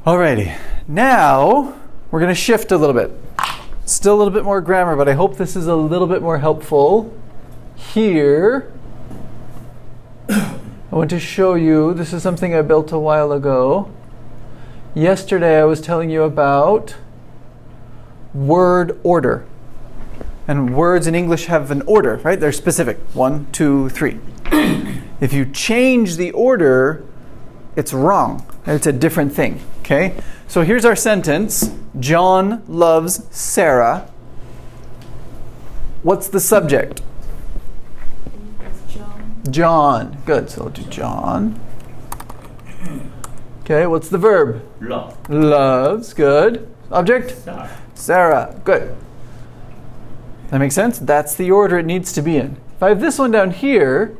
Alrighty, now we're going to shift a little bit. Still a little bit more grammar, but I hope this is a little bit more helpful. Here, I want to show you, this is something I built a while ago. Yesterday I was telling you about word order. And words in English have an order, right? They're specific. 1, 2, 3. If you change the order, it's wrong. It's a different thing. Okay? So here's our sentence. John loves Sarah. What's the subject? John. John. Good. So we'll do John. Okay, what's the verb? Love. Loves. Good. Object? Sarah. Sarah. Good. That makes sense? That's the order it needs to be in. If I have this one down here,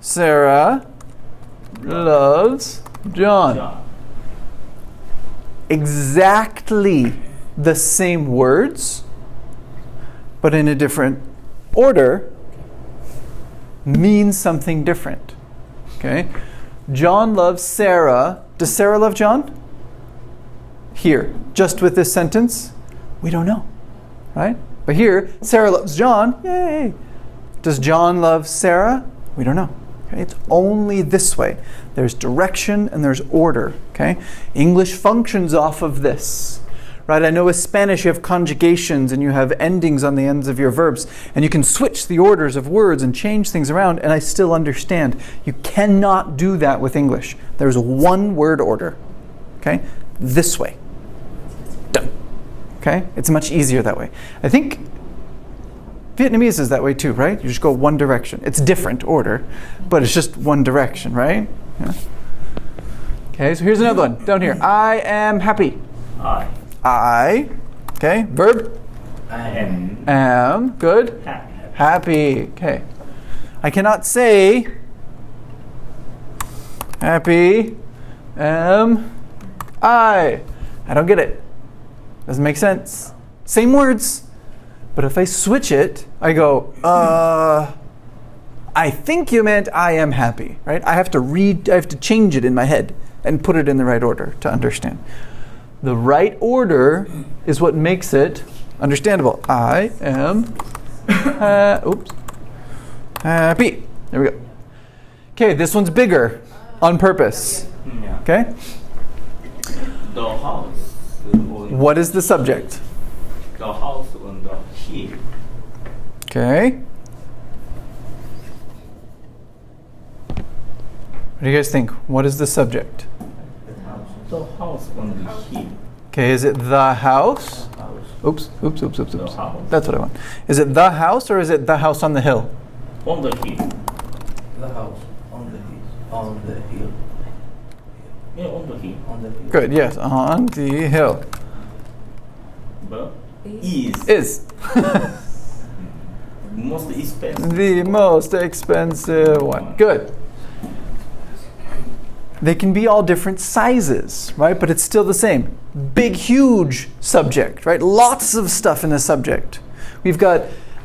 Sarah loves John. John. Exactly the same words, but in a different order, means something different. Okay? John loves Sarah. Does Sarah love John? Here, just with this sentence, we don't know, right? But here, Sarah loves John. Yay! Does John love Sarah? We don't know. Okay? It's only this way. There's direction and there's order. Okay? English functions off of this. Right? I know with Spanish you have conjugations and you have endings on the ends of your verbs, and you can switch the orders of words and change things around, and I still understand. You cannot do that with English. There's one word order. Okay? This way. Done. Okay? It's much easier that way. I think Vietnamese is that way too, right? You just go one direction. It's different order, but it's just one direction, right? Yeah. Okay, so here's another one down here. I am happy. I. Okay, verb? I am. Am. Good. Happy. Okay. I cannot say happy am I. I don't get it. Doesn't make sense. Same words. But if I switch it, I go, I think you meant I am happy, right? I have to change it in my head and put it in the right order to understand. The right order is what makes it understandable. I am happy. There we go. Okay, this one's bigger on purpose. Okay? The house. What is the subject? The house on the hill. Okay. What do you guys think? What is the subject? The house on the hill. Okay, is it the house? Oops. The house. That's what I want. Is it the house or is it the house on the hill? On the hill. The house on the hill. On the hill. Yeah, on the hill. On the hill. Good, yes, on the hill. But is Is most expensive. the most expensive one. Good. They can be all different sizes, right? But it's still the same. Big, huge subject, right? Lots of stuff in the subject. We've got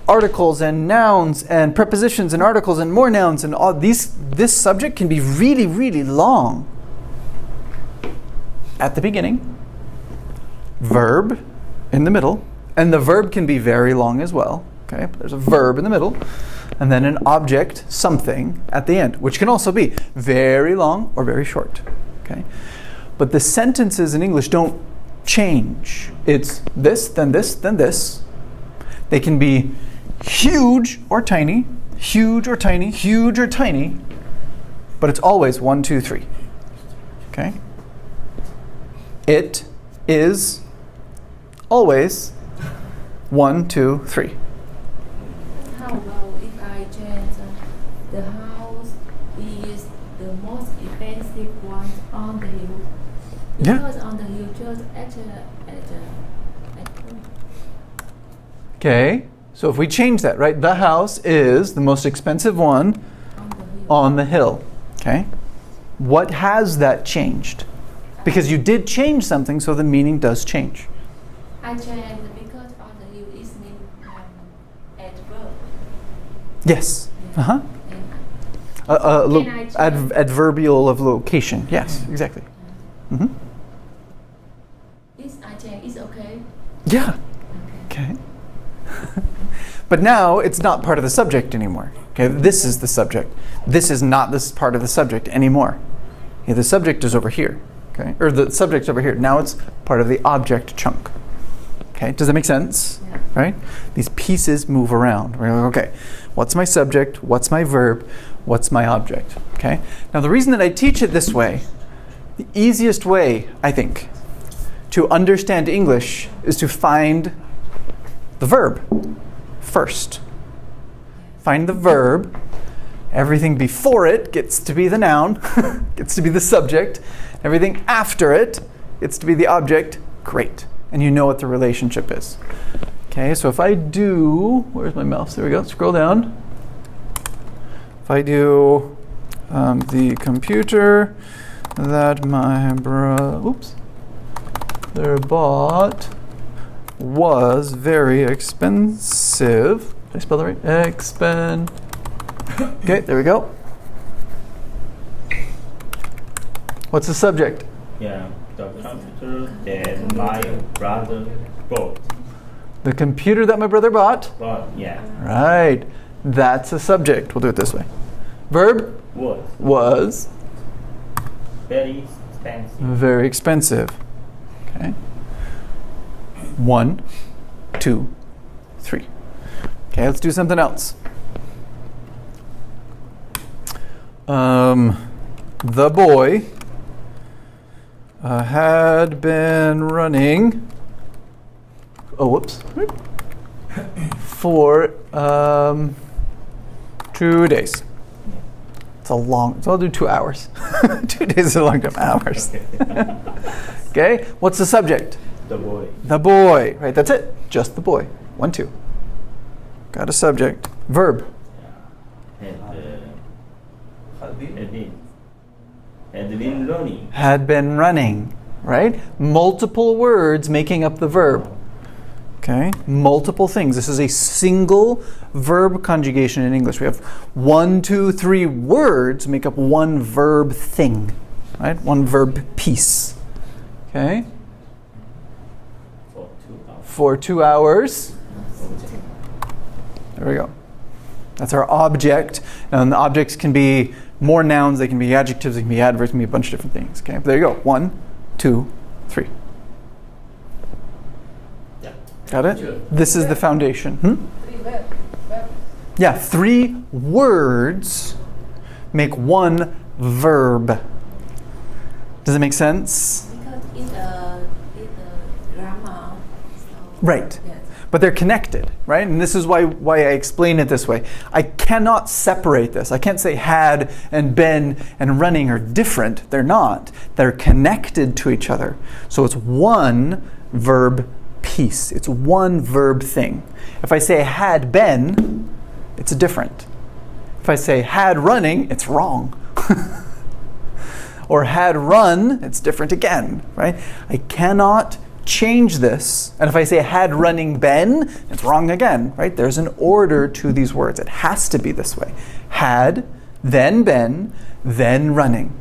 articles and nouns and prepositions and articles and more nouns and all these. This subject can be really, really long. At the beginning, verb in the middle, and the verb can be very long as well. Okay, there's a verb in the middle, and then an object, something, at the end, which can also be very long or very short. Okay, but the sentences in English don't change. It's this, then this, then this. They can be huge or tiny, huge or tiny, huge or tiny, but it's always 1, 2, 3. Okay. It is always 1, 2, 3. How about if I change the house is the most expensive one on the hill? Yeah. Because on the hill just at Okay, so if we change that, right? The house is the most expensive one on the hill. Okay. What has that changed? Because you did change something, so the meaning does change. I change because on the hill is mean adverb. Yes. Uh-huh. Can I change? Adverbial of location. Yes, exactly. Mm-hmm. It's okay. Yeah. Okay. But now it's not part of the subject anymore. Okay, this is the subject. This is not this part of the subject anymore. Okay, the subject is over here. Okay, or the subject's over here. Now it's part of the object chunk. Okay, does that make sense? Yeah. Right? These pieces move around. We're like, okay, what's my subject? What's my verb? What's my object? Okay. Now the reason that I teach it this way, the easiest way, I think, to understand English is to find the verb first. Find the verb. Everything before it gets to be the noun, gets to be the subject. Everything after it gets to be the object. Great. And you know what the relationship is. Okay, so if I do, where's my mouse? There we go. Scroll down. If I do the computer that my brother bought was very expensive. Did I spell that right? Okay, there we go. What's the subject? Yeah, the computer that my brother bought. The computer that my brother bought. Yeah. Right. That's a subject. We'll do it this way. Verb? Was. Very expensive. Very expensive. Okay. 1, 2, 3. Okay, let's do something else. The boy had been running. Oh, whoops. For 2 days. It's a long. So I'll do 2 hours. 2 days is a long time. Hours. Okay. What's the subject? The boy. The boy. Right. That's it. Just the boy. 1, 2. Got a subject. Verb. Had been running. Had been running. Right. Multiple words making up the verb. Okay. Multiple things. This is a single verb conjugation in English. We have 1, 2, 3 words make up one verb thing. Right. One verb piece. Okay. For 2 hours. There we go. That's our object. And the objects can be more nouns, they can be adjectives, they can be adverbs, they can be a bunch of different things. Okay, but there you go. 1, 2, 3. Yeah. Got it? Sure. This is the foundation. Yeah, 3 words make one verb. Does it make sense? Because it's the grammar. So Right. yes. But they're connected, right? And this is why I explain it this way. I cannot separate this. I can't say had and been and running are different. They're not. They're connected to each other. So it's one verb piece. It's one verb thing. If I say had been, it's different. If I say had running, it's wrong. Or had run, it's different again, right? I cannot change this. And if I say had running been, it's wrong again, right? There's an order to these words. It has to be this way. Had, then been, then running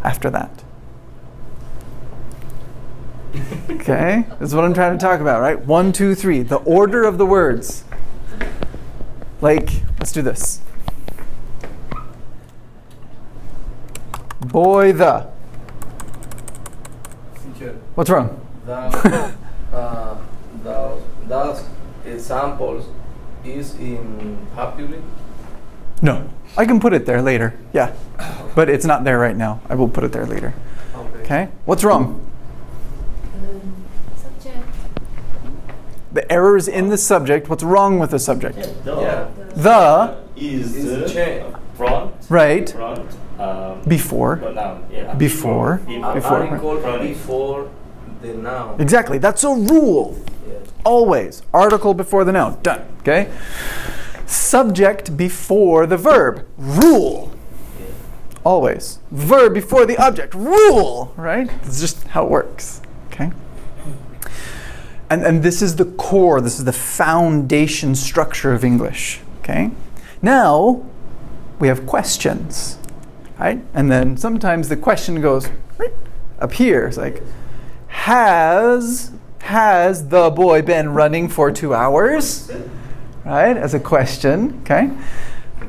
after that. Okay? This is what I'm trying to talk about, right? 1, 2, 3. The order of the words. Like, let's do this. Boy the. Teacher, What's wrong? those examples is in happily. No. I can put it there later. Yeah. But it's not there right now. I will put it there later. Okay? What's wrong? Subject. The error is in the subject. What's wrong with the subject? Yeah. The, Is change. front. right, Front. before. Noun. Yeah. Before. Before. Article before the noun. Exactly. That's a rule. Yes. Always. Article before the noun. Done. Okay? Subject before the verb. Rule. Always. Verb before the object. Rule. Right? It's just how it works. Okay? And this is the core, this is the foundation structure of English. Okay? Now, we have questions. Right? And then sometimes the question goes right up here. It's like, has Has the boy been running for 2 hours? Right, as a question, okay?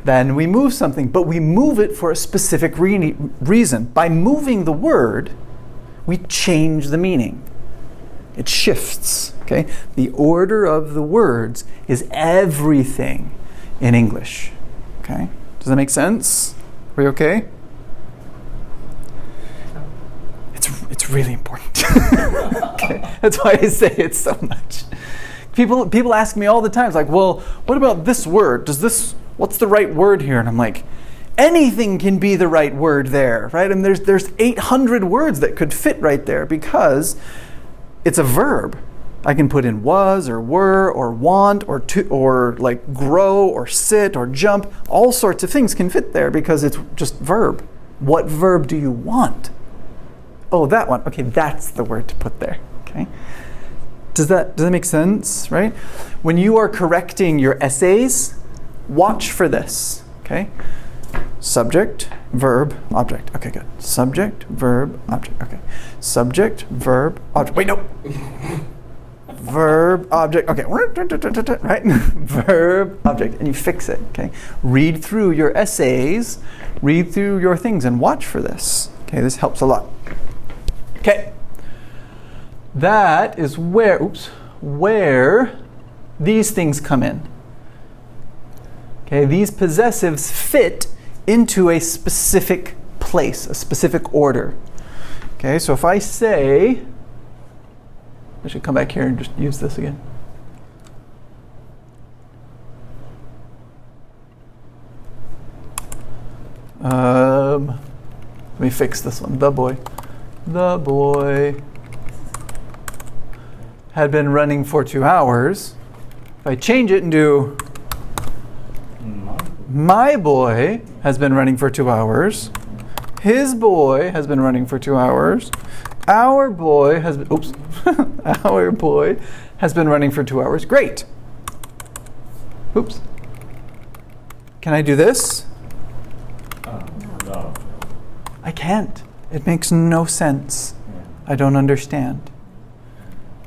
Then we move something, but we move it for a specific reason. By moving the word, we change the meaning. It shifts, okay? The order of the words is everything in English, okay? Does that make sense? Are we okay? It's really important. Okay? That's why I say it so much. People ask me all the time, it's like, well, what about this word? What's the right word here? And I'm like, anything can be the right word there, right? And there's 800 words that could fit right there because it's a verb. I can put in was or were or want or to or like grow or sit or jump. All sorts of things can fit there because it's just verb. What verb do you want? Oh, that one. Okay, that's the word to put there. Okay. Does that make sense, right? When you are correcting your essays, watch for this, okay? Subject, verb, object. Okay, good. Subject, verb, object. Okay. Subject, verb, object. Wait, no. Verb, object. Okay. Right? Verb, object. And you fix it, okay? Read through your essays, read through your things, and watch for this. Okay, this helps a lot. Okay. That is where these things come in. Okay, these possessives fit into a specific place, a specific order. Okay, so if I say, I should come back here and just use this again. Let me fix this one. The boy had been running for 2 hours. If I change it and do my boy has been running for 2 hours. His boy has been running for 2 hours. Our boy has been, our boy has been running for 2 hours. Great. Oops. Can I do this? No. I can't. It makes no sense. I don't understand.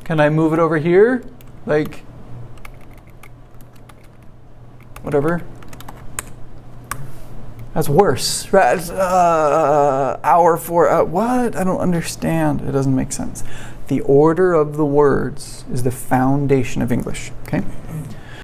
Can I move it over here? Like, whatever. That's worse. Hour for, what? I don't understand. It doesn't make sense. The order of the words is the foundation of English, okay?